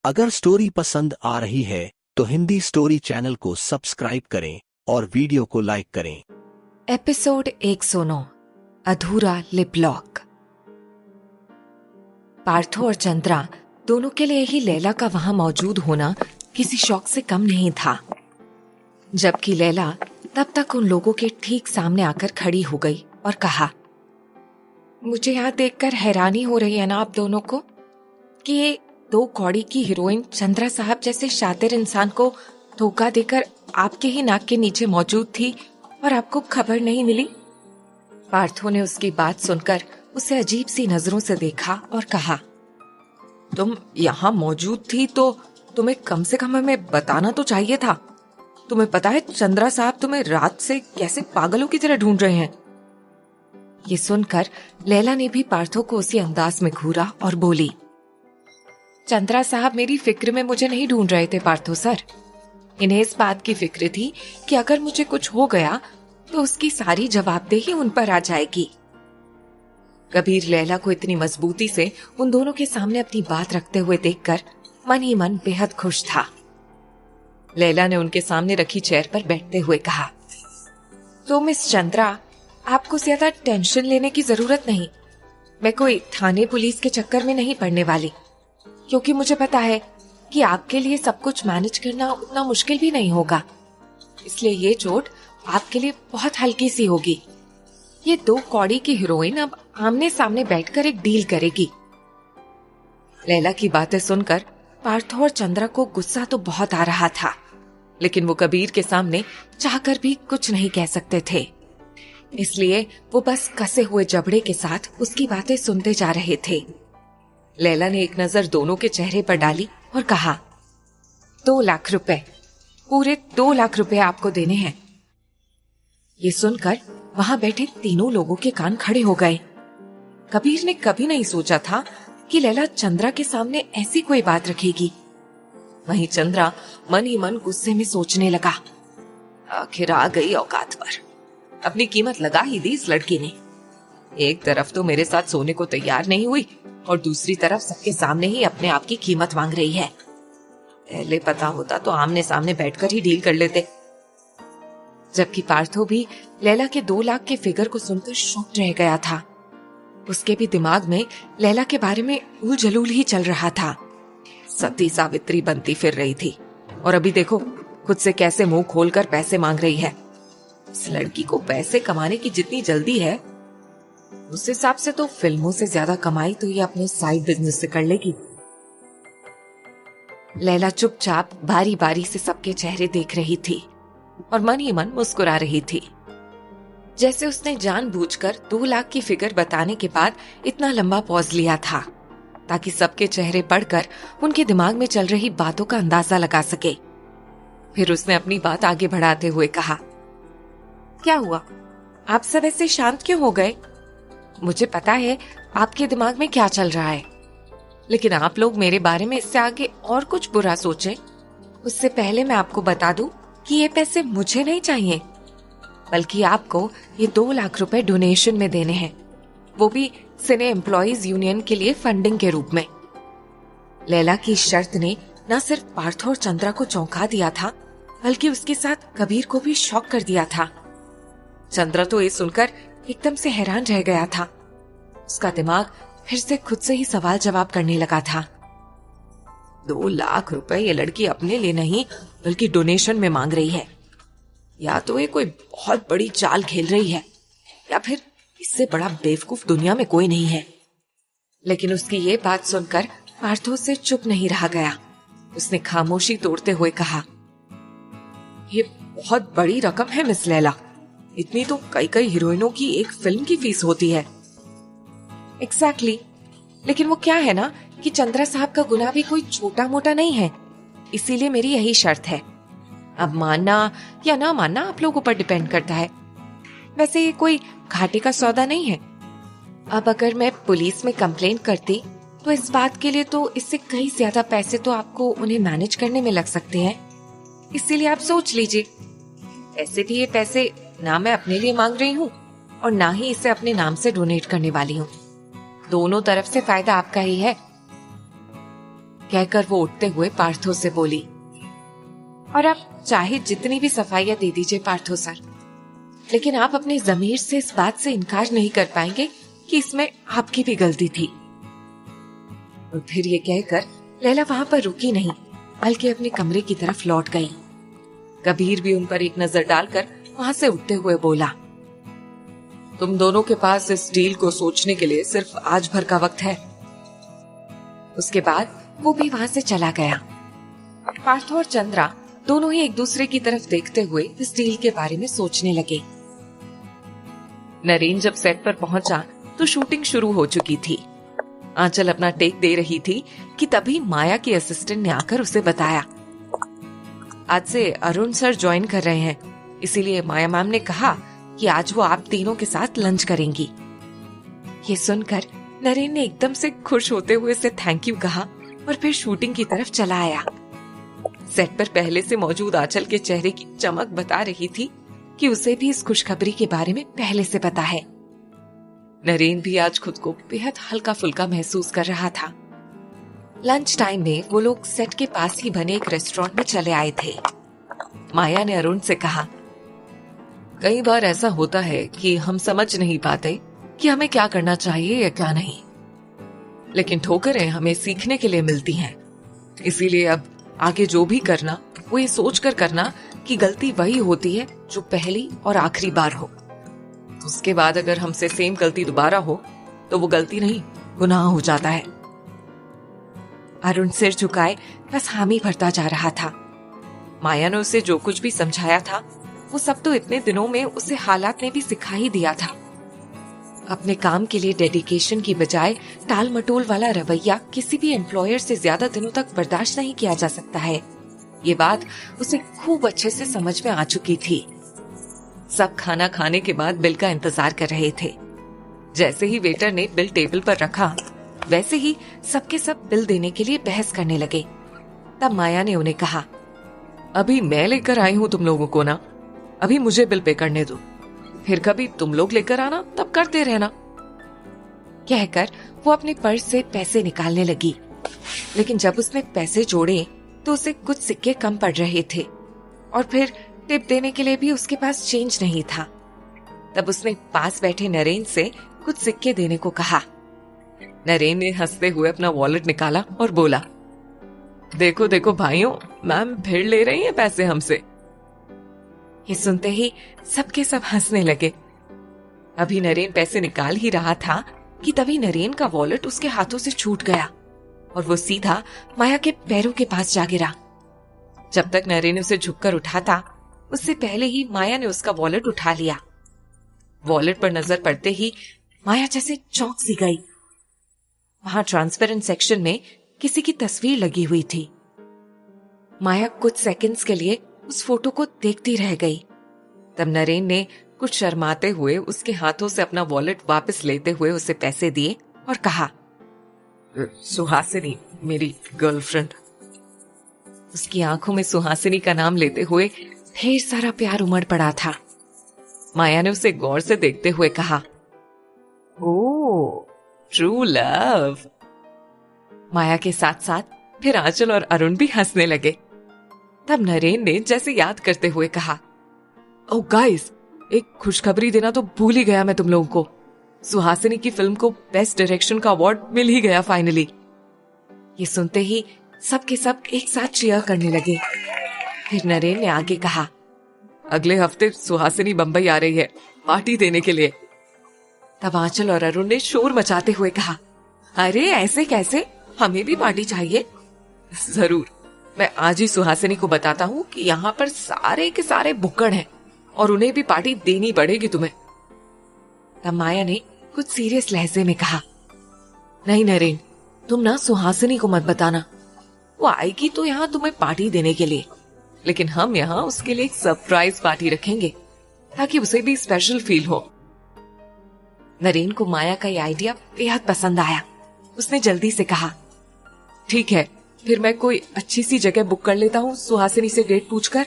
अगर स्टोरी पसंद आ रही है तो हिंदी स्टोरी चैनल को सब्सक्राइब करें और वीडियो को लाइक करें। एपिसोड 109 अधूरा लिप लॉक। पार्थो और चंद्रा दोनों के लिए ही लैला का वहां मौजूद होना किसी शौक से कम नहीं था, जबकि लैला तब तक उन लोगों के ठीक सामने आकर खड़ी हो गई और कहा, मुझे यहाँ देखकर हैरानी हो रही है ना आप दोनों को कि ये 2 कौड़ी की हीरोइन चंद्रा साहब जैसे शातिर इंसान को धोखा देकर आपके ही नाक के नीचे मौजूद थी और आपको खबर नहीं मिली। पार्थो ने उसकी बात सुनकर उसे अजीब सी नजरों से देखा और कहा, तुम यहाँ मौजूद थी तो तुम्हें कम से कम हमें बताना तो चाहिए था। तुम्हें पता है चंद्रा साहब तुम्हें रात से कैसे पागलों की तरह ढूंढ रहे हैं। ये सुनकर लैला ने भी पार्थो को उसी अंदाज में घूरा और बोली, चंद्रा साहब मेरी फिक्र में मुझे नहीं ढूंढ रहे थे पार्थो सर। इन्हें इस बात की फिक्र थी कि अगर मुझे कुछ हो गया तो उसकी सारी जवाबदेही उन पर आ जाएगी। कबीर लैला को इतनी मजबूती से उन दोनों के सामने अपनी बात रखते हुए देखकर मन ही मन बेहद खुश था। लैला ने उनके सामने रखी चेयर पर बैठते हुए कहा, तो मिस चंद्रा, आपको ज्यादा टेंशन लेने की जरूरत नहीं। मैं कोई थाने पुलिस के चक्कर में नहीं पड़ने वाली, क्योंकि मुझे पता है कि आपके लिए सब कुछ मैनेज करना उतना मुश्किल भी नहीं होगा। इसलिए ये चोट आपके लिए बहुत हल्की सी होगी। ये 2 कौड़ी की हीरोइन अब आमने सामने बैठकर एक डील करेगी। लैला की बातें सुनकर पार्थो और चंद्रा को गुस्सा तो बहुत आ रहा था, लेकिन वो कबीर के सामने चाहकर भी कुछ नहीं कह सकते थे। इसलिए वो बस कसे हुए जबड़े के साथ उसकी बातें सुनते जा रहे थे। लैला ने एक नजर दोनों के चेहरे पर डाली और कहा, 2 लाख रुपए, पूरे 2 लाख रुपए आपको देने हैं। ये सुनकर वहां बैठे तीनों लोगों के कान खड़े हो गए। कबीर ने कभी नहीं सोचा था कि लैला चंद्रा के सामने ऐसी कोई बात रखेगी। वहीं चंद्रा मन ही मन गुस्से में सोचने लगा, आखिर आ गई औकात पर। अपनी कीमत लगा ही दी इस लड़की ने। एक तरफ तो मेरे साथ सोने को तैयार नहीं हुई और दूसरी तरफ सबके सामने ही अपने आप की कीमत मांग रही है। पहले पता होता तो आमने सामने बैठकर ही डील कर लेते। जबकि पार्थो भी लैला के 2 लाख के फिगर को सुनकर शॉक्ड रह गया था। उसके भी दिमाग में लैला के बारे में उलझलूल ही चल रहा था। सती सावित्री बनती फिर रही थी और अभी देखो खुद से कैसे मुंह खोलकर पैसे मांग रही है। इस लड़की को पैसे कमाने की जितनी जल्दी है, उस हिसाब से तो फिल्मों से ज्यादा कमाई तो ये अपने साइड बिजनेस से कर लेगी। लैला चुपचाप बारी बारी से सबके चेहरे देख रही थी और मन ही मन मुस्कुरा रही थी, जैसे उसने जानबूझकर 2 लाख की फिगर बताने के बाद इतना लंबा पॉज लिया था ताकि सबके चेहरे पढ़कर उनके दिमाग में चल रही बातों का अंदाजा लगा सके। फिर उसने अपनी बात आगे बढ़ाते हुए कहा, क्या हुआ, आप सब ऐसे शांत क्यों हो गए? मुझे पता है आपके दिमाग में क्या चल रहा है, लेकिन आप लोग मेरे बारे में इससे आगे और कुछ बुरा सोचें उससे पहले मैं आपको बता दूं कि ये पैसे मुझे नहीं चाहिए, बल्कि आपको ये 2 लाख रुपए डोनेशन में देने हैं, वो भी सिने एम्प्लॉइज यूनियन के लिए फंडिंग के रूप में। लैला की शर्त ने न सिर्फ पार्थो और चंद्रा को चौंका दिया था, बल्कि उसके साथ कबीर को भी शॉक कर दिया था। चंद्रा तो ये सुनकर एकदम से हैरान रह गया था। उसका दिमाग फिर से खुद से ही सवाल जवाब करने लगा था। 2 लाख रुपए ये लड़की अपने लिए नहीं बल्कि डोनेशन में मांग रही है। या तो ये कोई बहुत बड़ी चाल खेल रही है, या फिर इससे बड़ा बेवकूफ दुनिया में कोई नहीं है। लेकिन उसकी ये बात सुनकर पार्थो से चुप नहीं रहा गया। उसने खामोशी तोड़ते हुए कहा, ये बहुत बड़ी रकम है मिस लैला। इतनी तो कई हीरोइनों की एक फिल्म की फीस होती है। एग्जैक्टली, लेकिन वो क्या है ना कि चंद्रा साहब का गुनाह भी कोई छोटा मोटा नहीं है, इसीलिए मेरी यही शर्त है। अब मानना या ना मानना आप लोगों पर डिपेंड करता है। वैसे ये कोई घाटे का सौदा नहीं है। अब अगर मैं पुलिस में कंप्लेंट करती तो इस बात के लिए तो इससे कई ज्यादा पैसे तो आपको उन्हें मैनेज करने में लग सकते हैं। इसीलिए आप सोच लीजिए। ऐसे भी ये पैसे ना मैं अपने लिए मांग रही हूँ और ना ही इसे अपने नाम से डोनेट करने वाली हूँ। दोनों तरफ से फायदा आपका ही है। कहकर वो उठते हुए पार्थो से बोली, और आप चाहे जितनी भी सफाइयां दे दीजिए पार्थो सर, लेकिन आप अपने जमीर से इस बात से इनकार नहीं कर पाएंगे कि इसमें आपकी भी गलती थी। और फिर ये कहकर लैला वहां पर रुकी नहीं, बल्कि अपने कमरे की तरफ लौट गई। कबीर भी उन पर एक नजर डालकर वहां से उठते हुए बोला, तुम दोनों के पास इस डील को सोचने के लिए सिर्फ आज भर का वक्त है। उसके बाद वो भी वहां से चला गया। पार्थो और चंद्रा दोनों ही एक दूसरे की तरफ देखते हुए इस डील के बारे में सोचने लगे। नरेन जब सेट पर पहुंचा तो शूटिंग शुरू हो चुकी थी। आंचल अपना टेक दे रही थी कि तभी माया की असिस्टेंट ने आकर उसे बताया, आज से अरुण सर ज्वाइन कर रहे हैं, इसीलिए माया मैम ने कहा कि आज वो आप तीनों के साथ लंच करेंगी। ये सुनकर नरेन ने एकदम से खुश होते हुए उसे थैंक यू कहा और फिर शूटिंग की तरफ चला आया। सेट पर पहले से मौजूद आंचल के चेहरे की चमक बता रही थी कि उसे भी इस खुशखबरी के बारे में पहले से पता है। नरेन भी आज खुद को बेहद हल्का फुल्का महसूस कर रहा था। लंच टाइम में वो लोग सेट के पास ही बने एक रेस्टोरेंट में चले आए थे। माया ने अरुण से कहा, कई बार ऐसा होता है कि हम समझ नहीं पाते कि हमें क्या करना चाहिए या क्या नहीं, लेकिन ठोकरें हमें सीखने के लिए मिलती हैं। इसीलिए अब आगे जो भी करना वो ये सोचकर करना कि गलती वही होती है जो पहली और आखिरी बार हो। उसके बाद अगर हमसे सेम गलती दोबारा हो तो वो गलती नहीं, गुनाह हो जाता है। अरुण सिर झुकाए बस हामी भरता जा रहा था। माया ने उसे जो कुछ भी समझाया था वो सब तो इतने दिनों में उसे हालात ने भी सिखा ही दिया था। अपने काम के लिए डेडिकेशन की बजाय टाल मटोल वाला रवैया किसी भी एम्प्लॉयर से ज्यादा दिनों तक बर्दाश्त नहीं किया जा सकता है। ये बात उसे खूब अच्छे से समझ में आ चुकी थी। सब खाना खाने के बाद बिल का इंतजार कर रहे थे। जैसे ही वेटर ने बिल टेबल पर रखा, वैसे ही सबके सब बिल देने के लिए बहस करने लगे। तब माया ने उन्हें कहा, अभी मैं लेकर आई हूँ तुम लोगों को ना, अभी मुझे बिल पे करने दो, फिर कभी तुम लोग लेकर आना, तब करते रहना। कहकर वो अपने पर्स से पैसे निकालने लगी, लेकिन जब उसने पैसे जोड़े तो उसे कुछ सिक्के कम पड़ रहे थे और फिर टिप देने के लिए भी उसके पास चेंज नहीं था। तब उसने पास बैठे नरेन से कुछ सिक्के देने को कहा। नरेन ने हंसते हुए अपना वॉलेट निकाला और बोला, देखो देखो भाइयों, मैम फिर ले रही हैं पैसे हमसे। ये सुनते ही सबके सब हंसने लगे। अभी नरेन पैसे निकाल ही रहा था कि तभी नरेन का वॉलेट उसके हाथों से छूट गया और वो सीधा माया के पैरों के पास जा गिरा। जब तक नरेन उसे झुककर उठाता, उससे पहले ही माया ने उसका वॉलेट उठा लिया। वॉलेट पर नजर पड़ते ही माया जैसे चौंक सी गई। वहां ट्रांसपेरेंट सेक्शन में किसी की तस्वीर लगी हुई थी। माया कुछ सेकंड्स के लिए उस फोटो को देखती रह गई। तब नरेन ने कुछ शर्माते हुए उसके हाथों से अपना वॉलेट वापस लेते हुए उसे पैसे दिए और कहा, सुहासिनी, मेरी गर्लफ्रेंड। उसकी आंखों में सुहासिनी का नाम लेते हुए ढेर सारा प्यार उमड़ पड़ा था। माया ने उसे गौर से देखते हुए कहा, ओह, ट्रू लव। माया के साथ साथ फिर आंचल और अरुण भी हंसने लगे। तब नरेन ने जैसे याद करते हुए कहा, ओह गाइस, एक खुशखबरी देना तो भूल ही गया मैं तुम लोगों को। सुहासिनी की फिल्म को बेस्ट डायरेक्शन का अवार्ड मिल ही गया फाइनली। ये सुनते ही सबके सब एक साथ चीयर करने लगे। फिर नरेन ने आगे कहा, अगले हफ्ते सुहासिनी बंबई आ रही है पार्टी देने के लिए। तब आंचल और अरुण ने शोर मचाते हुए कहा, अरे ऐसे कैसे, हमें भी पार्टी चाहिए। जरूर, मैं आज ही सुहासिनी को बताता हूँ कि यहाँ पर सारे के सारे बुक्कड़ हैं और उन्हें भी पार्टी देनी पड़ेगी तुम्हें। तब माया ने कुछ सीरियस लहजे में कहा, नहीं नरेन, तुम ना सुहासिनी को मत बताना। वो आएगी तो यहाँ तुम्हें पार्टी देने के लिए, लेकिन हम यहाँ उसके लिए एक सरप्राइज पार्टी रखेंगे ताकि उसे भी स्पेशल फील हो। नरेन को माया का ये आइडिया बेहद पसंद आया। उसने जल्दी से कहा, ठीक है, फिर मैं कोई अच्छी सी जगह बुक कर लेता हूँ सुहासिनी से डेट पूछकर।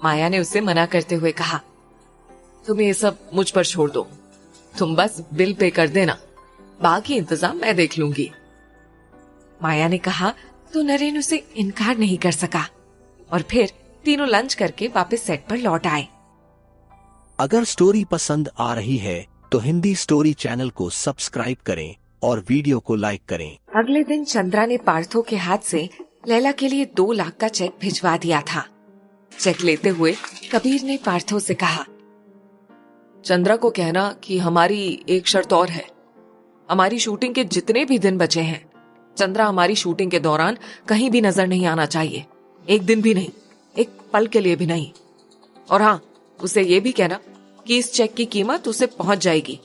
माया ने उसे मना करते हुए कहा, तुम ये सब मुझ पर छोड़ दो, तुम बस बिल पे कर देना, बाकी इंतजाम मैं देख लूंगी। माया ने कहा तो नरेन उसे इनकार नहीं कर सका और फिर तीनों लंच करके वापस सेट पर लौट आए। अगर स्टोरी पसंद आ रही है तो हिंदी स्टोरी चैनल को सब्सक्राइब करें और वीडियो को लाइक करें। अगले दिन चंद्रा ने पार्थो के हाथ से लैला के लिए 2 लाख का चेक भिजवा दिया था। चेक लेते हुए कबीर ने पार्थो से कहा, चंद्रा को कहना कि हमारी एक शर्त और है। हमारी शूटिंग के जितने भी दिन बचे हैं, चंद्रा हमारी शूटिंग के दौरान कहीं भी नजर नहीं आना चाहिए। एक दिन भी नहीं, एक पल के लिए भी नहीं। और हाँ, उसे ये भी कहना कि इस चेक की कीमत उसे पहुंच जाएगी।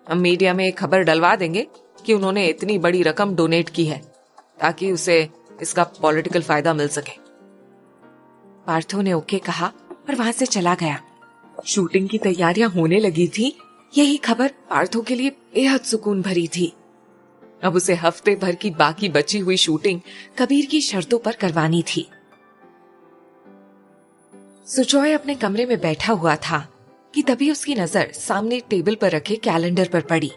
हम मीडिया में एक खबर डलवा देंगे कि उन्होंने इतनी बड़ी रकम डोनेट की है ताकि उसे इसका पॉलिटिकल फायदा मिल सके। पार्थो ने ओके कहा और वहां से चला गया। शूटिंग की तैयारियां होने लगी थी। यही खबर पार्थो के लिए बेहद सुकून भरी थी। अब उसे हफ्ते भर की बाकी बची हुई शूटिंग कबीर की शर्तों पर करवानी थी। सुजॉय अपने कमरे में बैठा हुआ था कि तभी उसकी नजर सामने टेबल पर रखे कैलेंडर पर पड़ी।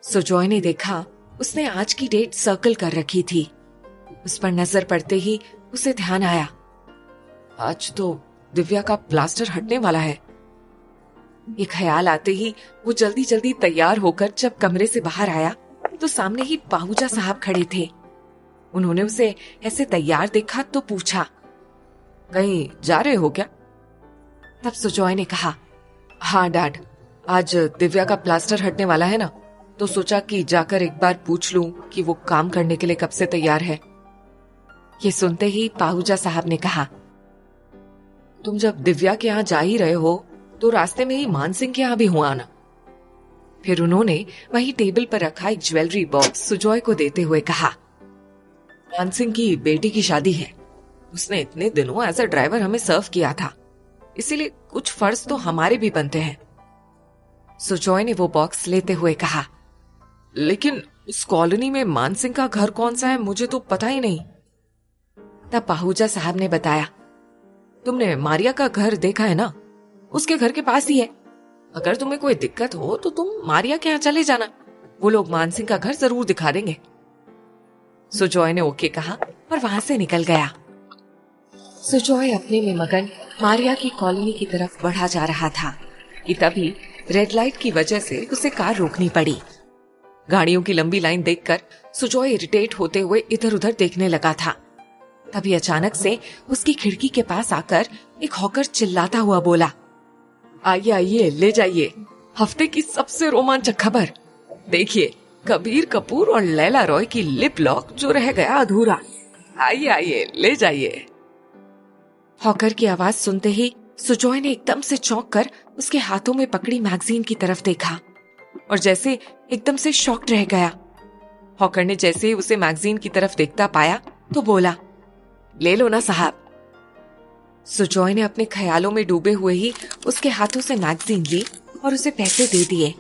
सुजॉय ने देखा उसने आज की डेट सर्कल कर रखी थी। उस पर नजर पड़ते ही उसे ध्यान आया, आज तो दिव्या का प्लास्टर हटने वाला है। ये ख्याल आते ही वो जल्दी जल्दी तैयार होकर जब कमरे से बाहर आया तो सामने ही पाहुजा साहब खड़े थे। उन्होंने उसे ऐसे तैयार देखा तो पूछा, कहीं जा रहे हो क्या? तब सुजॉय ने कहा, हाँ डैड, आज दिव्या का प्लास्टर हटने वाला है ना, तो सोचा कि जाकर एक बार पूछ लूं कि वो काम करने के लिए कब से तैयार है। ये सुनते ही पाहुजा साहब ने कहा, तुम जब दिव्या के यहाँ जा ही रहे हो तो रास्ते में ही मानसिंह के यहाँ भी हो आना। फिर उन्होंने वही टेबल पर रखा एक ज्वेलरी बॉक्स सुजॉय को देते हुए कहा, मानसिंह की बेटी की शादी है। उसने इतने दिनों एज अ ड्राइवर हमें सर्व किया था, इसीलिए कुछ फर्ज तो हमारे भी बनते हैं। सुजॉय ने वो बॉक्स लेते हुए कहा, लेकिन उस कॉलोनी में मानसिंह का घर कौन सा है मुझे तो पता ही नहीं। तब पाहुजा साहब ने बताया, तुमने मारिया का घर देखा है ना, उसके घर के पास ही है। अगर तुम्हें कोई दिक्कत हो तो तुम मारिया के यहाँ चले जाना, वो लोग मानसिंह का घर जरूर दिखा देंगे। सुजॉय ने ओके कहा और वहां से निकल गया। सुजॉय अपने में मगन मारिया की कॉलोनी की तरफ बढ़ा जा रहा था कि तभी रेड लाइट की वजह से उसे कार रोकनी पड़ी। गाड़ियों की लंबी लाइन देखकर सुजॉय इरिटेट होते हुए इधर उधर देखने लगा था। तभी अचानक से उसकी खिड़की के पास आकर एक हॉकर चिल्लाता हुआ बोला, आइए आइए, ले जाइए हफ्ते की सबसे रोमांचक खबर। देखिए, कबीर कपूर और लैला रॉय की लिप लॉक जो रह गया अधूरा। आइए आइए, ले जाइए। हॉकर की आवाज सुनते ही सुजॉय ने एकदम से चौंक कर उसके हाथों में पकड़ी मैगजीन की तरफ देखा और जैसे एकदम से शॉक्ड रह गया। हॉकर ने जैसे ही उसे मैगजीन की तरफ देखता पाया तो बोला, ले लो ना साहब। सुजॉय ने अपने ख्यालों में डूबे हुए ही उसके हाथों से मैगजीन ली और उसे पैसे दे दिए।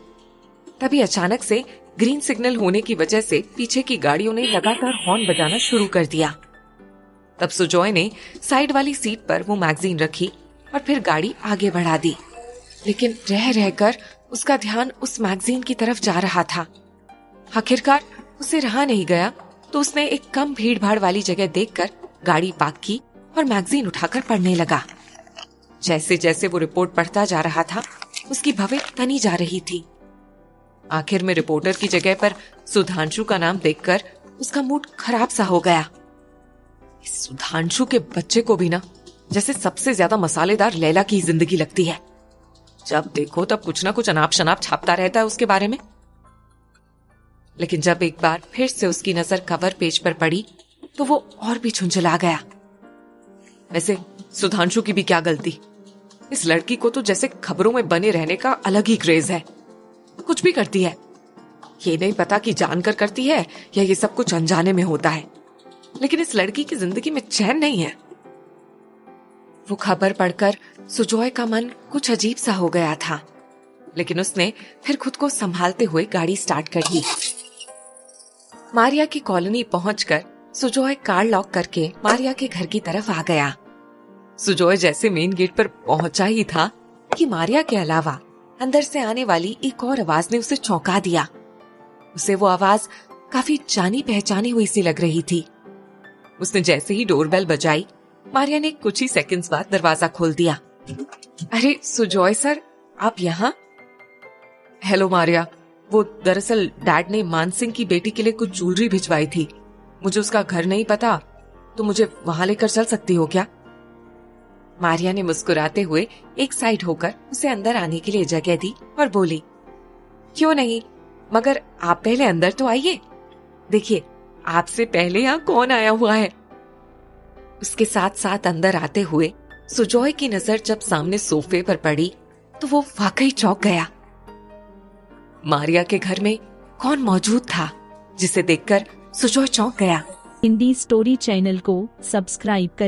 तभी अचानक से ग्रीन सिग्नल होने की वजह से पीछे की गाड़ियों ने लगातार हॉर्न बजाना शुरू कर दिया। तब सुजॉय ने साइड वाली सीट पर वो मैगजीन रखी और फिर गाड़ी आगे बढ़ा दी, लेकिन रह रहकर उसका ध्यान उस मैगजीन की तरफ जा रहा था। आखिरकार उसे रहा नहीं गया तो उसने एक कम भीड़ भाड़ वाली जगह देखकर गाड़ी पार्क की और मैगजीन उठाकर पढ़ने लगा। जैसे जैसे वो रिपोर्ट पढ़ता जा रहा था उसकी भवें तनी जा रही थी। आखिर में रिपोर्टर की जगह पर सुधांशु का नाम देखकर उसका मूड खराब सा हो गया। इस सुधांशु के बच्चे को भी ना जैसे सबसे ज्यादा मसालेदार लैला की जिंदगी लगती है। जब देखो तब कुछ ना कुछ अनाप शनाप छापता रहता है उसके बारे में। लेकिन जब एक बार फिर से उसकी नजर कवर पेज पर पड़ी तो वो और भी झुंझला गया। वैसे सुधांशु की भी क्या गलती, इस लड़की को तो जैसे खबरों में बने रहने का अलग ही क्रेज है। कुछ भी करती है, ये नहीं पता कि जानकर करती है या ये सब कुछ अनजाने में होता है, लेकिन इस लड़की की जिंदगी में चैन नहीं है। वो खबर पढ़कर सुजॉय का मन कुछ अजीब सा हो गया था, लेकिन उसने फिर खुद को संभालते हुए गाड़ी स्टार्ट कर दी। मारिया की कॉलोनी पहुंचकर सुजॉय कार लॉक करके मारिया के घर की तरफ आ गया। सुजॉय जैसे मेन गेट पर पहुंचा ही था कि मारिया के अलावा अंदर से आने वाली एक और आवाज ने उसे चौंका दिया। उसे वो आवाज काफी जानी पहचानी हुई सी लग रही थी। उसने जैसे ही डोरबेल बजाई, मारिया ने कुछ ही सेकंड्स बाद दरवाजा खोल दिया। अरे सुजॉय सर, आप यहाँ? हेलो मारिया, वो दरअसल डैड ने मान सिंह की बेटी के लिए कुछ ज्वेलरी भिजवाई थी। मुझे उसका घर नहीं पता, तो मुझे वहां लेकर चल सकती हो क्या? मारिया ने मुस्कुराते हुए एक साइड होकर उसे अंदर आने के लिए जगह दी और बोली, क्यों नहीं, मगर आप पहले अंदर तो आइए। देखिए, आपसे पहले यहाँ कौन आया हुआ है। उसके साथ साथ अंदर आते हुए सुजॉय की नजर जब सामने सोफे पर पड़ी तो वो वाकई चौंक गया। मारिया के घर में कौन मौजूद था जिसे देखकर सुजॉय चौंक गया। हिंदी स्टोरी चैनल को सब्सक्राइब करें।